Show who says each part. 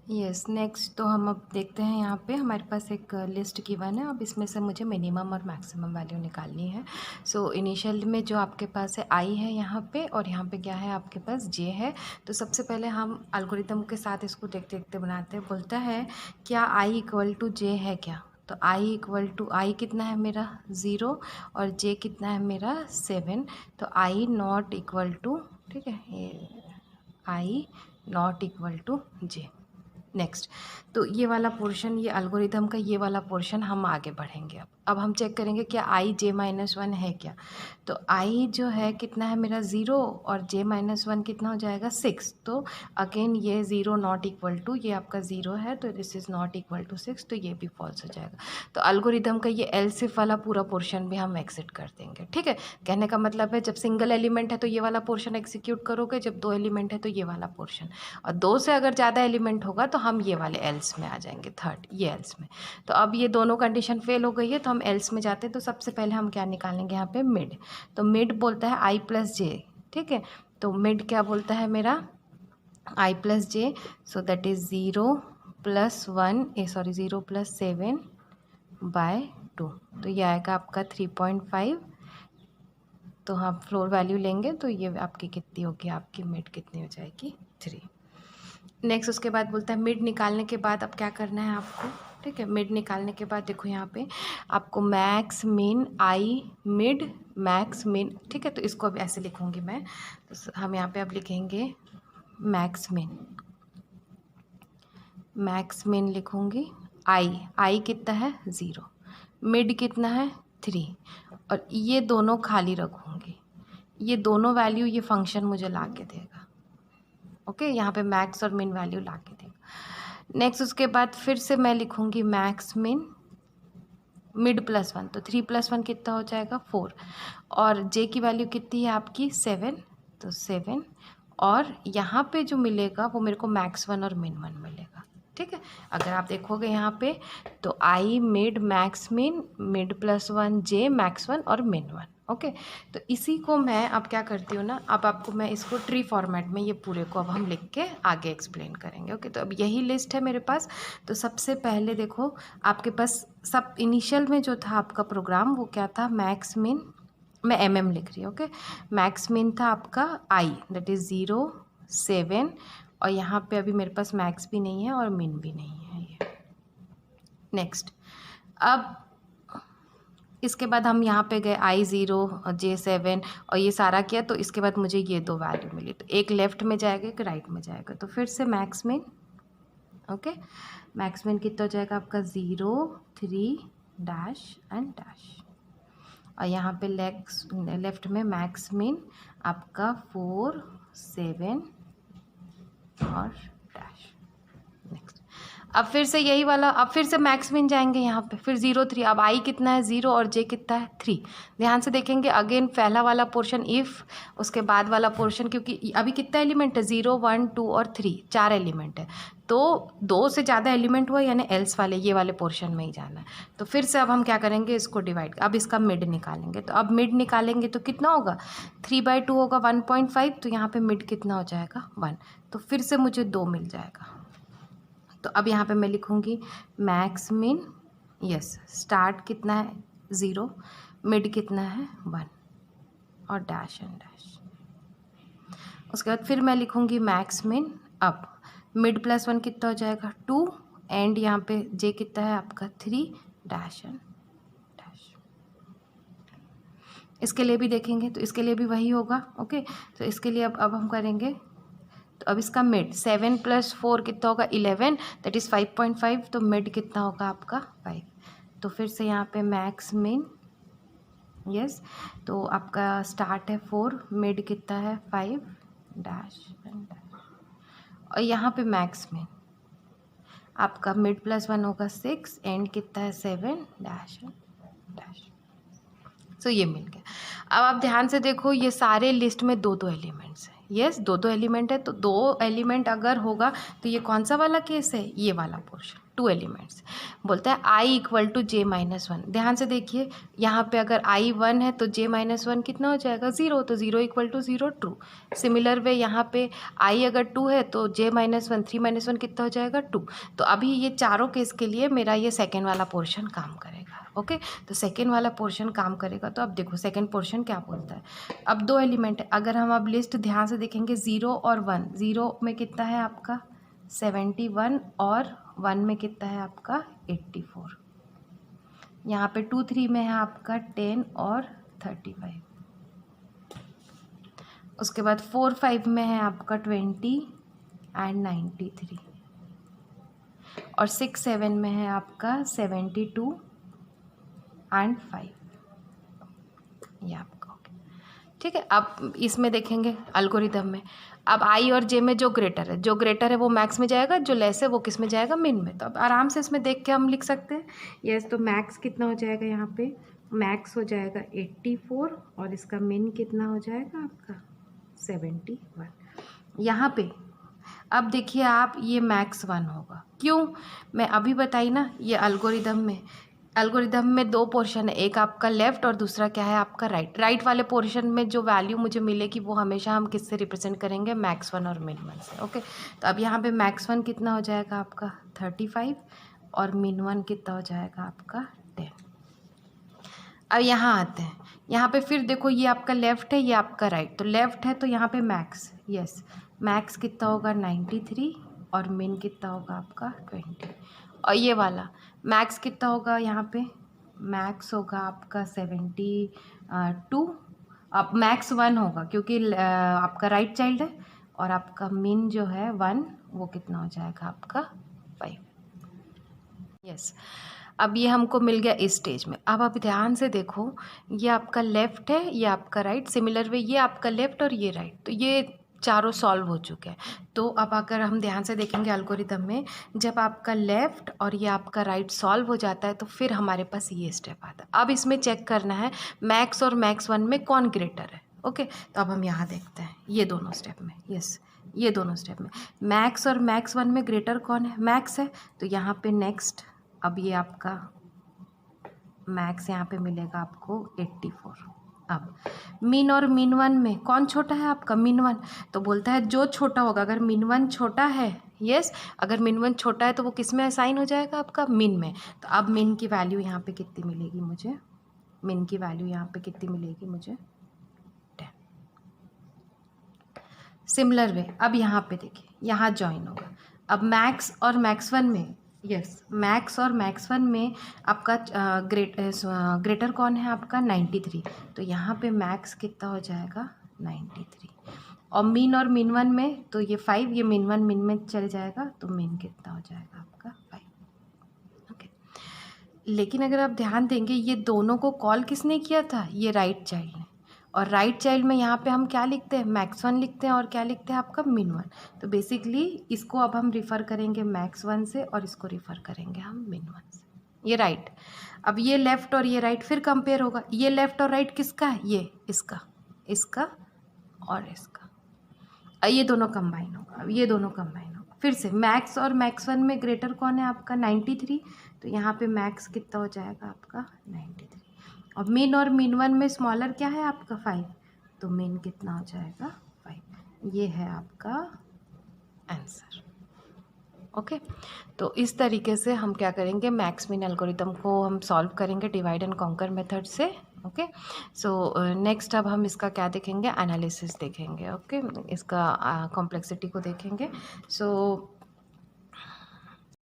Speaker 1: Yes next तो हम अब देखते हैं यहाँ पे हमारे पास एक लिस्ट गिवन है। अब इसमें से मुझे मिनिमम और मैक्सिमम वैल्यू निकालनी है। सो इनिशियल में जो आपके पास है आई है यहाँ पे, और यहाँ पे क्या है आपके पास जे है। तो सबसे पहले हम एल्गोरिथम के साथ इसको देखते देखते बनाते हैं। बोलता है क्या आई इक्वल टू जे है क्या, तो आई इक्वल टू आई कितना है मेरा 0 और जे कितना है मेरा 7। तो आई नॉट इक्वल टू, ठीक है, ये i not equal to j. Next, तो ये वाला पोर्शन, ये एल्गोरिथम का ये वाला पोर्शन हम आगे बढ़ेंगे। अब हम चेक करेंगे क्या आई j-1 है क्या। तो आई जो है कितना है मेरा 0 और j-1 कितना हो जाएगा 6। तो अगेन ये 0 नॉट इक्वल टू, ये आपका 0 है तो this is not equal to 6, तो ये भी फॉल्स हो जाएगा। तो एल्गोरिथम का ये एल्सिफ वाला पूरा पोर्शन भी हम एग्जिट कर देंगे। ठीक है, कहने का मतलब है जब सिंगल एलिमेंट है तो ये वाला पोर्शन एग्जीक्यूट करोगे, जब 2 एलिमेंट है तो ये वाला पोर्शन, और 2 से अगर ज़्यादा एलिमेंट होगा तो हम ये वाले एल्स में आ जाएंगे, थर्ड ये एल्स में। तो अब ये दोनों कंडीशन फेल हो गई है तो हम एल्स में जाते हैं। तो सबसे पहले हम क्या निकालेंगे यहाँ पे मिड। तो मिड बोलता है आई प्लस जे, ठीक है। तो मिड क्या बोलता है मेरा i plus j, so that is 0 + 0 + 7/2। तो ये आएगा आपका 3.5। तो हम फ्लोर वैल्यू लेंगे तो ये आपकी कितनी होगी, आपकी मिड कितनी हो जाएगी 3। नेक्स्ट उसके बाद बोलता है मिड निकालने के बाद अब क्या करना है आपको। ठीक है, मिड निकालने के बाद देखो यहाँ पे आपको मैक्स मिन आई मिड मैक्स मिन, ठीक है। तो इसको अब ऐसे लिखूँगी मैं, तो हम यहाँ पे अब लिखेंगे मैक्स मिन लिखूँगी। आई कितना है 0, मिड कितना है 3, और ये दोनों खाली रखूँगी। ये दोनों वैल्यू ये फंक्शन मुझे ला के देगा। ओके, यहाँ पे मैक्स और मिन वैल्यू ला के देगा। नेक्स्ट उसके बाद फिर से मैं लिखूँगी मैक्स मिन मिड +1, तो 3 + 1 कितना हो जाएगा 4, और जे की वैल्यू कितनी है आपकी 7, तो 7, और यहाँ पे जो मिलेगा वो मेरे को मैक्स 1 और मिन 1 मिलेगा। ठीक है, अगर आप देखोगे यहाँ पे तो आई मिड मैक्स मिन मिड +1 जे मैक्स 1 और मिन 1। ओके, तो इसी को मैं अब क्या करती हूँ ना, अब आपको मैं इसको ट्री फॉर्मेट में ये पूरे को अब हम लिख के आगे एक्सप्लेन करेंगे। ओके, तो अब यही लिस्ट है मेरे पास। तो सबसे पहले देखो आपके पास सब इनिशियल में जो था आपका प्रोग्राम वो क्या था, मैक्स मिन, मैं एम लिख रही हूँ। ओके, मैक्स मिन था आपका आई दैट इज़ 0 7, और यहाँ पे अभी मेरे पास मैक्स भी नहीं है और मिन भी नहीं है ये। नेक्स्ट, अब इसके बाद हम यहाँ पे गए आई 0 और जे 7 और ये सारा किया, तो इसके बाद मुझे ये 2 वैल्यू मिली, तो एक लेफ्ट में जाएगा एक राइट में जाएगा। तो फिर से max min, okay, max min कितना हो जाएगा आपका 0 3 डैश एंड डैश, और यहाँ पे लेफ्ट में मैक्स मिन आपका 4 7 और डैश। नेक्स्ट, अब फिर से यही वाला, अब फिर से मैक्स मिन जाएंगे यहाँ पे, फिर 0 3, अब आई कितना है 0 और जे कितना है 3। ध्यान से देखेंगे अगेन पहला वाला पोर्शन इफ़, उसके बाद वाला पोर्शन, क्योंकि अभी कितना एलिमेंट है 0 1 2 और 3, 4 एलिमेंट है, तो 2 से ज़्यादा एलिमेंट हुआ यानी एल्स वाले ये वाले पोर्शन में ही जाना है। तो फिर से अब हम क्या करेंगे, इसको डिवाइड, अब इसका मिड निकालेंगे। तो अब मिड निकालेंगे तो कितना होगा 3/2 होगा 1.5, तो यहाँ पे मिड कितना हो जाएगा 1, तो फिर से मुझे 2 मिल जाएगा। तो अब यहाँ पे मैं लिखूँगी मैक्स मिन, यस, स्टार्ट कितना है 0, मिड कितना है 1 और डैश एंड डैश। उसके बाद फिर मैं लिखूँगी मैक्स मिन, अब मिड +1 कितना हो जाएगा 2, एंड यहाँ पे जे कितना है आपका 3 डैश एंड डैश। इसके लिए भी देखेंगे तो इसके लिए भी वही होगा। ओके, तो इसके लिए अब हम करेंगे, तो अब इसका मिड 7 + 4 कितना होगा 11, दैट इज़ 5.5, तो मिड कितना होगा आपका 5। तो फिर से यहाँ पे मैक्स मिन, यस, तो आपका स्टार्ट है 4, मिड कितना है 5 डैश एंड डैश, और यहाँ पे मैक्स मिन आपका मिड +1 होगा 6, एंड कितना है 7 डैश एंड डैश। सो ये मिल गया। अब आप ध्यान से देखो ये सारे लिस्ट में 2-2 एलिमेंट्स हैं। यस, 2-2 एलिमेंट है, तो 2 एलिमेंट अगर होगा तो ये कौन सा वाला केस है, ये वाला पोर्शन। 2 एलिमेंट्स। बोलता है I equal to J minus 1। ध्यान से देखिए, यहाँ पे अगर आई 1 है तो जे माइनस 1 कितना हो जाएगा 0, तो 0 equal to 0 true. Similar way यहाँ पे आई अगर 2 है तो जे माइनस 1 3 माइनस 1 कितना हो जाएगा 2। तो अभी ये चारों केस के लिए मेरा ये सेकेंड वाला पोर्शन काम करेगा। ओके, तो सेकेंड वाला पोर्शन काम करेगा। तो अब देखो सेकेंड पोर्शन क्या बोलता है। अब 2 एलिमेंट है, अगर हम अब लिस्ट ध्यान से देखेंगे 0 और 1, 0 में कितना है आपका 71 और 1 में कितना है आपका 84। यहाँ पे 2 3 में है आपका 10 और 35। उसके बाद 4 5 में है आपका 20 एंड 93 और 6 7 में है आपका 72 एंड 5। ये आपका ओके, ठीक है। अब इसमें देखेंगे एल्गोरिदम में, अब आई और जे में जो ग्रेटर है वो मैक्स में जाएगा, जो लेस है वो किस में जाएगा मिन में। तो अब आराम से इसमें देख के हम लिख सकते हैं। यस, तो मैक्स कितना हो जाएगा, यहाँ पे मैक्स हो जाएगा 84 और इसका मिन कितना हो जाएगा आपका 71। यहाँ पे अब देखिए आप, ये मैक्स 1 होगा, क्यों मैं अभी बताई ना। ये एल्गोरिदम में 2 पोर्शन है, एक आपका लेफ्ट और दूसरा क्या है आपका राइट। राइट वाले पोर्शन में जो वैल्यू मुझे मिलेगी वो हमेशा हम किससे रिप्रेजेंट करेंगे, मैक्स 1 और मिन 1 से। ओके, तो अब यहाँ पे मैक्स 1 कितना हो जाएगा आपका 35 और मिन 1 कितना हो जाएगा आपका 10। अब यहाँ आते हैं, यहाँ पे फिर देखो ये आपका लेफ्ट है, ये आपका राइट। तो लेफ्ट है तो यहाँ पे मैक्स, यस मैक्स कितना होगा 93 और मिन कितना होगा आपका 20। और ये वाला मैक्स कितना होगा, यहाँ पे मैक्स होगा आपका 72। अब मैक्स 1 होगा क्योंकि आपका राइट चाइल्ड है, और आपका मिन जो है 1 वो कितना हो जाएगा आपका 5। यस, अब ये हमको मिल गया इस स्टेज में। अब आप ध्यान से देखो, ये आपका लेफ़्ट है, ये आपका राइट। सिमिलर वे ये आपका लेफ़्ट और ये राइट, तो ये चारों सॉल्व हो चुके हैं। तो अब अगर हम ध्यान से देखेंगे एल्गोरिदम में, जब आपका लेफ़्ट और ये आपका राइट सॉल्व हो जाता है तो फिर हमारे पास ये स्टेप आता है। अब इसमें चेक करना है मैक्स और मैक्स 1 में कौन ग्रेटर है। ओके, तो अब हम यहाँ देखते हैं ये दोनों स्टेप में। यस, ये दोनों स्टेप में मैक्स और मैक्स 1 में ग्रेटर कौन है, मैक्स है। तो यहाँ पे नेक्स्ट, अब ये आपका मैक्स यहाँ पे मिलेगा आपको 84। अब मिन और मिन 1 में कौन छोटा है आपका, मिन 1। तो बोलता है जो छोटा होगा, अगर मिन 1 छोटा है, यस अगर मिन 1 छोटा है तो वो किस में असाइन हो जाएगा आपका मिन में। तो अब मिन की वैल्यू यहाँ पे कितनी मिलेगी मुझे, मिन की वैल्यू यहाँ पे कितनी मिलेगी मुझे 10। सिमिलर वे अब यहाँ पे देखिए, यहाँ ज्वाइन होगा। अब मैक्स और मैक्स 1 में, यस मैक्स और मैक्स 1 में आपका ग्रेटर कौन है आपका 93। तो यहाँ पे मैक्स कितना हो जाएगा 93। और मिन और मिन 1 में तो ये 5, ये मिन 1 मिन में चल जाएगा, तो मिन कितना हो जाएगा आपका 5। ओके, लेकिन अगर आप ध्यान देंगे ये दोनों को कॉल किसने किया था, ये राइट चाइल्ड ने। और राइट चाइल्ड में यहाँ पे हम क्या लिखते हैं, मैक्स 1 लिखते हैं और क्या लिखते हैं आपका मिन 1। तो बेसिकली इसको अब हम रिफ़र करेंगे मैक्स 1 से और इसको रिफ़र करेंगे हम मिन 1 से। ये राइट, अब ये लेफ़्ट और ये राइट फिर कंपेयर होगा। ये लेफ़्ट और राइट किसका है, ये इसका, इसका और इसका। ये दोनों कंबाइन होगा, अब ये दोनों कंबाइन होगा। फिर से मैक्स और मैक्स 1 में ग्रेटर कौन है आपका 93। तो यहाँ पे मैक्स कितना हो जाएगा आपका 93। और मिन और मिन 1 में स्मॉलर क्या है आपका 5, तो मिन कितना हो जाएगा 5। ये है आपका आंसर। ओके, तो इस तरीके से हम क्या करेंगे, मैक्स मिन एल्गोरिदम को हम सॉल्व करेंगे डिवाइड एंड कॉन्कर मेथड से। ओके, सो नेक्स्ट अब हम इसका क्या देखेंगे, एनालिसिस देखेंगे। ओके, इसका कॉम्प्लेक्सिटी को देखेंगे। सो